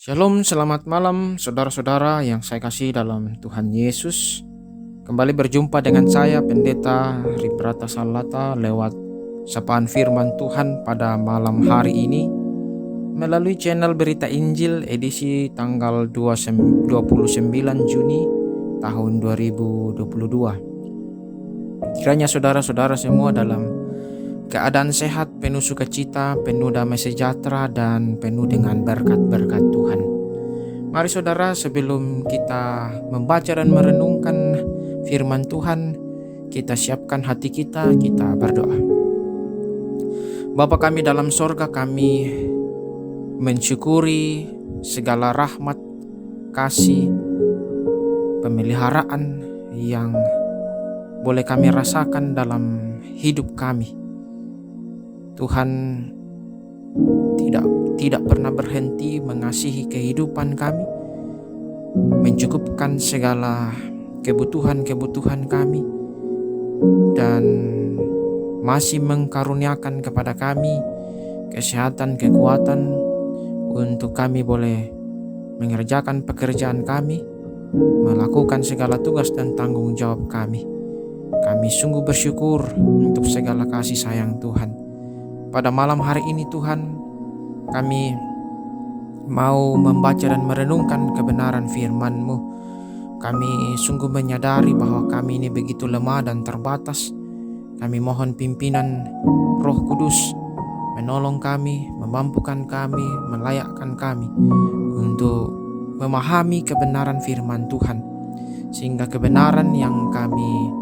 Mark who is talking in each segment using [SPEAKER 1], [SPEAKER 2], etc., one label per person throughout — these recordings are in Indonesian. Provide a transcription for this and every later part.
[SPEAKER 1] Shalom, selamat malam saudara-saudara yang saya kasih dalam Tuhan Yesus. Kembali berjumpa dengan saya Pendeta Ribrata Salata lewat sapaan firman Tuhan pada malam hari ini melalui channel Berita Injil edisi tanggal 29 Juni tahun 2022. Kiranya saudara-saudara semua dalam keadaan sehat, penuh sukacita, penuh damai sejahtera, dan penuh dengan berkat-berkat Tuhan. Mari saudara, sebelum kita membaca dan merenungkan firman Tuhan, kita siapkan hati kita berdoa. Bapa kami dalam sorga, kami mensyukuri segala rahmat, kasih, pemeliharaan yang boleh kami rasakan dalam hidup kami. Tuhan tidak pernah berhenti mengasihi kehidupan kami, mencukupkan segala kebutuhan kami, dan masih mengkaruniakan kepada kami kesehatan, kekuatan untuk kami boleh mengerjakan pekerjaan kami, melakukan segala tugas dan tanggung jawab kami. Kami sungguh bersyukur untuk segala kasih sayang Tuhan. Pada malam hari ini Tuhan, kami mau membaca dan merenungkan kebenaran firman-Mu. Kami sungguh menyadari bahwa kami ini begitu lemah dan terbatas. Kami mohon pimpinan Roh Kudus menolong kami, memampukan kami, melayakkan kami untuk memahami kebenaran firman Tuhan. Sehingga kebenaran yang kami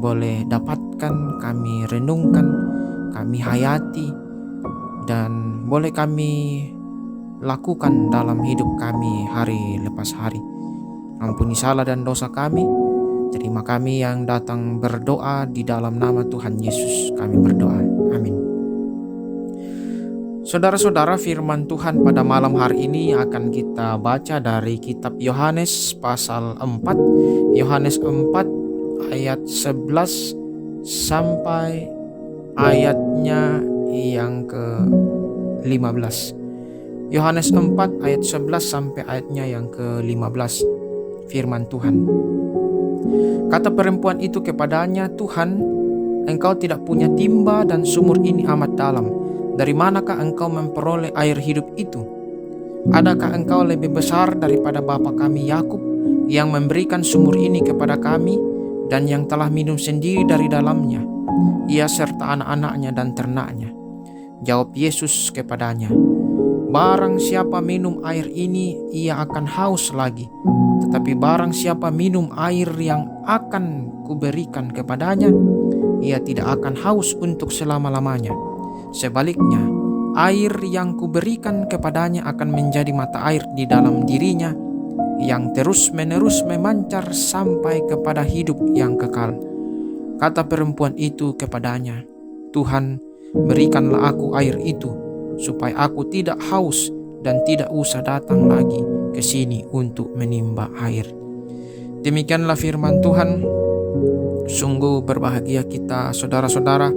[SPEAKER 1] boleh dapatkan, kami renungkan, kami hayati, dan boleh kami lakukan dalam hidup kami hari lepas hari. Ampuni salah dan dosa kami. Terima kami yang datang berdoa di dalam nama Tuhan Yesus. Kami berdoa. Amin. Saudara-saudara, firman Tuhan pada malam hari ini akan kita baca dari kitab Yohanes pasal 4. Yohanes 4 ayat 11 sampai ayatnya yang ke-15. Yohanes 4 ayat 11 sampai ayatnya yang ke-15. Firman Tuhan. Kata perempuan itu kepadanya, "Tuhan, engkau tidak punya timba dan sumur ini amat dalam. Dari manakah engkau memperoleh air hidup itu? Adakah engkau lebih besar daripada bapa kami Yakub yang memberikan sumur ini kepada kami dan yang telah minum sendiri dari dalamnya, ia serta anak-anaknya dan ternaknya?" Jawab Yesus kepadanya, "Barang siapa minum air ini, ia akan haus lagi. Tetapi barang siapa minum air yang akan kuberikan kepadanya, ia tidak akan haus untuk selama-lamanya. Sebaliknya, air yang kuberikan kepadanya akan menjadi mata air di dalam dirinya, yang terus-menerus memancar sampai kepada hidup yang kekal." Kata perempuan itu kepadanya, "Tuhan, berikanlah aku air itu, supaya aku tidak haus dan tidak usah datang lagi ke sini untuk menimba air." Demikianlah firman Tuhan. Sungguh berbahagia kita saudara-saudara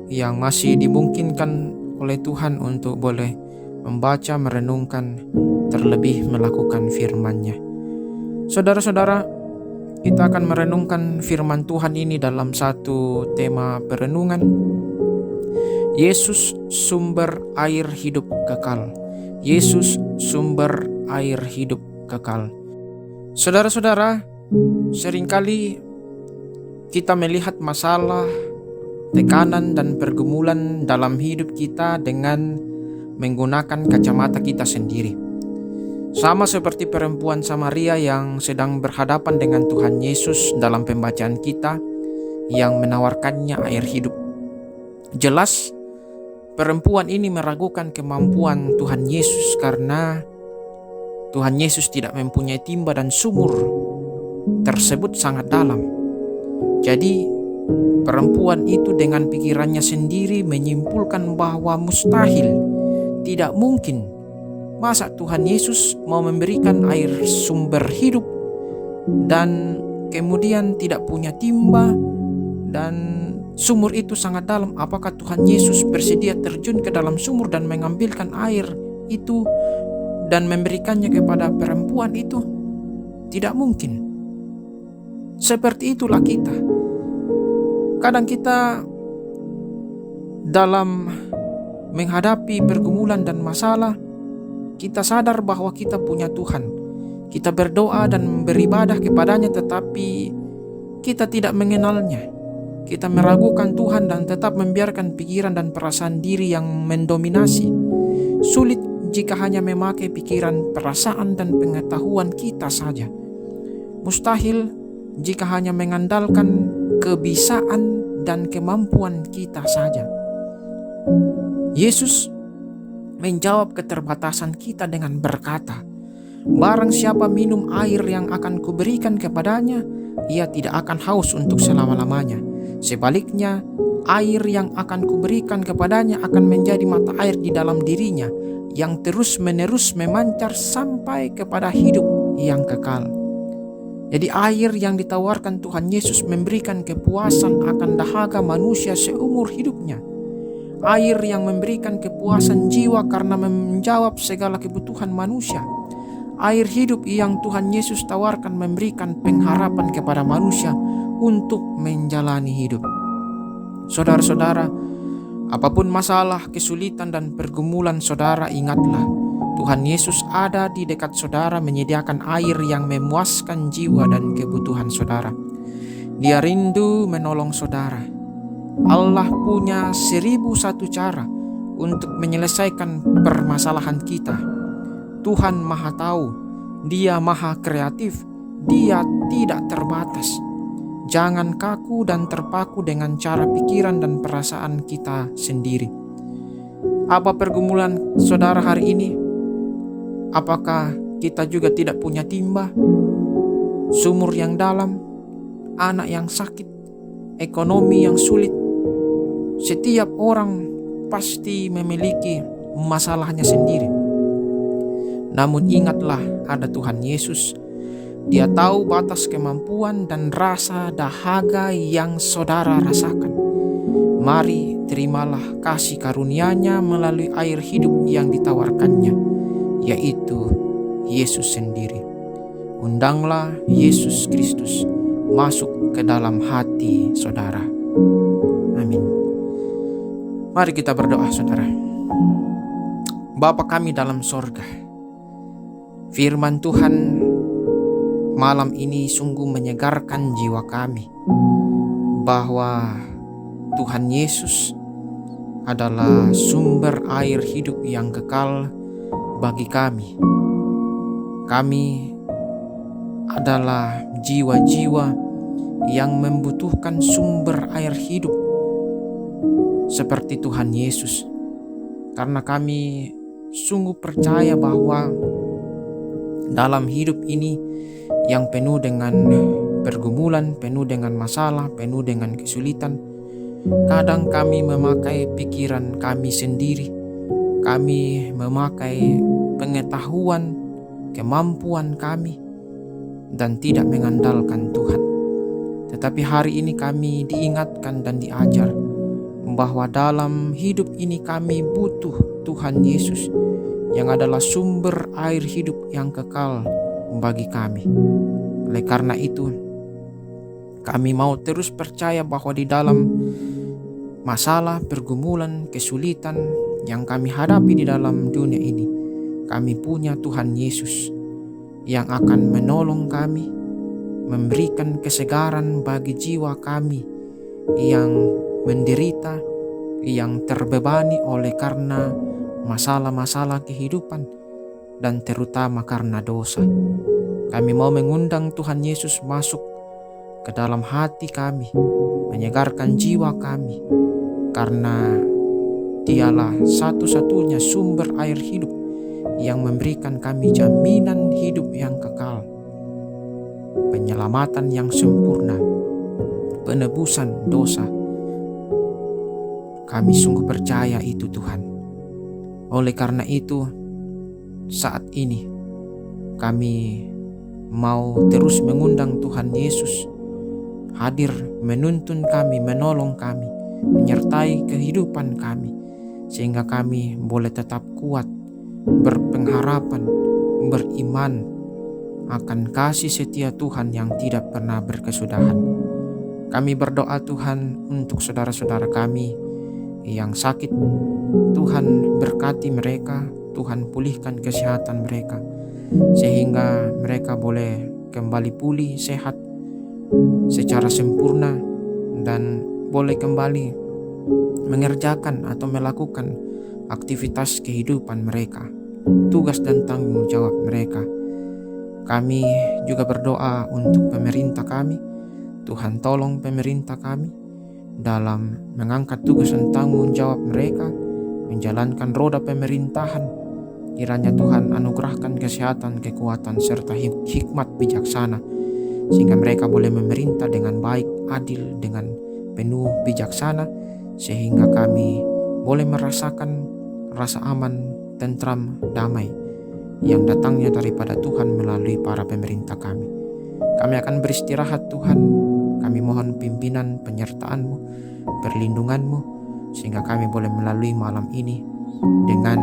[SPEAKER 1] yang masih dimungkinkan oleh Tuhan untuk boleh membaca, merenungkan, terlebih melakukan firman-Nya. Saudara-saudara, kita akan merenungkan firman Tuhan ini dalam satu tema perenungan. Yesus sumber air hidup kekal. Yesus sumber air hidup kekal. Saudara-saudara, seringkali kita melihat masalah, tekanan dan pergumulan dalam hidup kita dengan menggunakan kacamata kita sendiri. Sama seperti perempuan Samaria yang sedang berhadapan dengan Tuhan Yesus dalam pembacaan kita yang menawarkannya air hidup. Jelas perempuan ini meragukan kemampuan Tuhan Yesus karena Tuhan Yesus tidak mempunyai timba dan sumur tersebut sangat dalam. Jadi perempuan itu dengan pikirannya sendiri menyimpulkan bahwa mustahil, tidak mungkin. Masa Tuhan Yesus mau memberikan air sumber hidup dan kemudian tidak punya timba, dan sumur itu sangat dalam. Apakah Tuhan Yesus bersedia terjun ke dalam sumur dan mengambilkan air itu dan memberikannya kepada perempuan itu? Tidak mungkin. Seperti itulah kita. Kadang kita dalam menghadapi pergumulan dan masalah, kita sadar bahwa kita punya Tuhan. Kita berdoa dan beribadah kepadanya, tetapi kita tidak mengenalnya. Kita meragukan Tuhan dan tetap membiarkan pikiran dan perasaan diri yang mendominasi. Sulit jika hanya memakai pikiran, perasaan, dan pengetahuan kita saja. Mustahil jika hanya mengandalkan kebisaan dan kemampuan kita saja. Yesus menjawab keterbatasan kita dengan berkata, "Barang siapa minum air yang akan kuberikan kepadanya, ia tidak akan haus untuk selama-lamanya. Sebaliknya, air yang akan kuberikan kepadanya akan menjadi mata air di dalam dirinya, yang terus-menerus memancar sampai kepada hidup yang kekal." Jadi air yang ditawarkan Tuhan Yesus memberikan kepuasan akan dahaga manusia seumur hidupnya. Air yang memberikan kepuasan jiwa karena menjawab segala kebutuhan manusia. Air hidup yang Tuhan Yesus tawarkan memberikan pengharapan kepada manusia untuk menjalani hidup. Saudara-saudara, apapun masalah, kesulitan, dan pergumulan saudara, ingatlah, Tuhan Yesus ada di dekat saudara menyediakan air yang memuaskan jiwa dan kebutuhan saudara. Dia rindu menolong saudara. Allah punya 1001 cara untuk menyelesaikan permasalahan kita. Tuhan Maha Tahu, Dia Maha Kreatif, Dia tidak terbatas. Jangan kaku dan terpaku dengan cara pikiran dan perasaan kita sendiri. Apa pergumulan saudara hari ini? Apakah kita juga tidak punya timba, sumur yang dalam, anak yang sakit, ekonomi yang sulit? Setiap orang pasti memiliki masalahnya sendiri. Namun ingatlah, ada Tuhan Yesus. Dia tahu batas kemampuan dan rasa dahaga yang saudara rasakan. Mari terimalah kasih karunia-Nya melalui air hidup yang ditawarkannya, yaitu Yesus sendiri. Undanglah Yesus Kristus masuk ke dalam hati saudara. Amin. Mari kita berdoa, saudara. Bapa kami dalam sorga, firman Tuhan malam ini sungguh menyegarkan jiwa kami, bahwa Tuhan Yesus adalah sumber air hidup yang kekal bagi kami. Kami adalah jiwa-jiwa yang membutuhkan sumber air hidup seperti Tuhan Yesus, karena kami sungguh percaya bahwa dalam hidup ini yang penuh dengan pergumulan, penuh dengan masalah, penuh dengan kesulitan, kadang kami memakai pikiran kami sendiri, kami memakai pengetahuan, kemampuan kami, dan tidak mengandalkan Tuhan. Tetapi hari ini kami diingatkan dan diajar bahwa dalam hidup ini kami butuh Tuhan Yesus yang adalah sumber air hidup yang kekal bagi kami. Oleh karena itu, kami mau terus percaya bahwa di dalam masalah, pergumulan, kesulitan yang kami hadapi di dalam dunia ini, kami punya Tuhan Yesus yang akan menolong kami, memberikan kesegaran bagi jiwa kami yang menderita, yang terbebani oleh karena masalah-masalah kehidupan, dan terutama karena dosa. Kami mau mengundang Tuhan Yesus masuk ke dalam hati kami, menyegarkan jiwa kami, karena Dialah satu-satunya sumber air hidup yang memberikan kami jaminan hidup yang kekal, penyelamatan yang sempurna, penebusan dosa. Kami sungguh percaya itu, Tuhan. Oleh karena itu, saat ini kami mau terus mengundang Tuhan Yesus hadir menuntun kami, menolong kami, menyertai kehidupan kami, sehingga kami boleh tetap kuat, berpengharapan, beriman akan kasih setia Tuhan yang tidak pernah berkesudahan. Kami berdoa Tuhan untuk saudara-saudara kami yang sakit. Tuhan berkati mereka, Tuhan pulihkan kesehatan mereka, sehingga mereka boleh kembali pulih sehat secara sempurna dan boleh kembali mengerjakan atau melakukan aktivitas kehidupan mereka, tugas dan tanggung jawab mereka. Kami juga berdoa untuk pemerintah kami. Tuhan tolong pemerintah kami dalam mengangkat tugas dan tanggung jawab mereka, menjalankan roda pemerintahan. Kiranya Tuhan anugerahkan kesehatan, kekuatan, serta hikmat bijaksana, sehingga mereka boleh memerintah dengan baik, adil, dengan penuh bijaksana, sehingga kami boleh merasakan rasa aman, tentram, damai yang datangnya daripada Tuhan melalui para pemerintah kami. Kami akan beristirahat Tuhan. Kami mohon pimpinan, penyertaan-Mu, perlindungan-Mu, sehingga kami boleh melalui malam ini dengan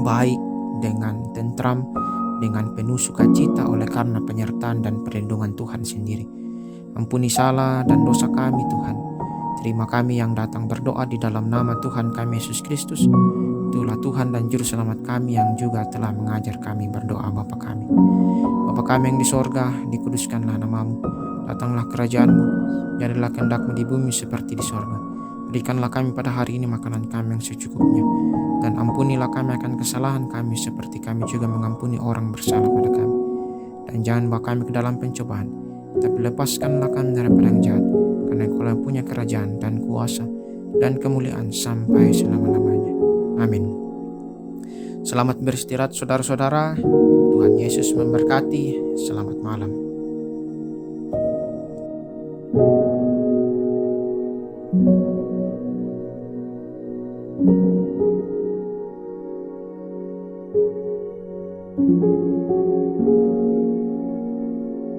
[SPEAKER 1] baik, dengan tentram, dengan penuh sukacita oleh karena penyertaan dan perlindungan Tuhan sendiri. Ampuni salah dan dosa kami Tuhan. Terima kami yang datang berdoa di dalam nama Tuhan kami Yesus Kristus. Itulah Tuhan dan Juru Selamat kami yang juga telah mengajar kami berdoa. Bapa kami, Bapa kami yang di sorga, dikuduskanlah namamu. Datanglah kerajaan-Mu, jadilah kehendak-Mu di bumi seperti di sorga. Berikanlah kami pada hari ini makanan kami yang secukupnya, dan ampunilah kami akan kesalahan kami seperti kami juga mengampuni orang bersalah pada kami. Dan jangan bawa kami ke dalam pencobaan, tapi lepaskanlah kami daripada yang jahat, karena Engkau yang punya kerajaan dan kuasa dan kemuliaan sampai selama-lamanya. Amin. Selamat beristirahat saudara-saudara. Tuhan Yesus memberkati. Selamat malam. Thank you.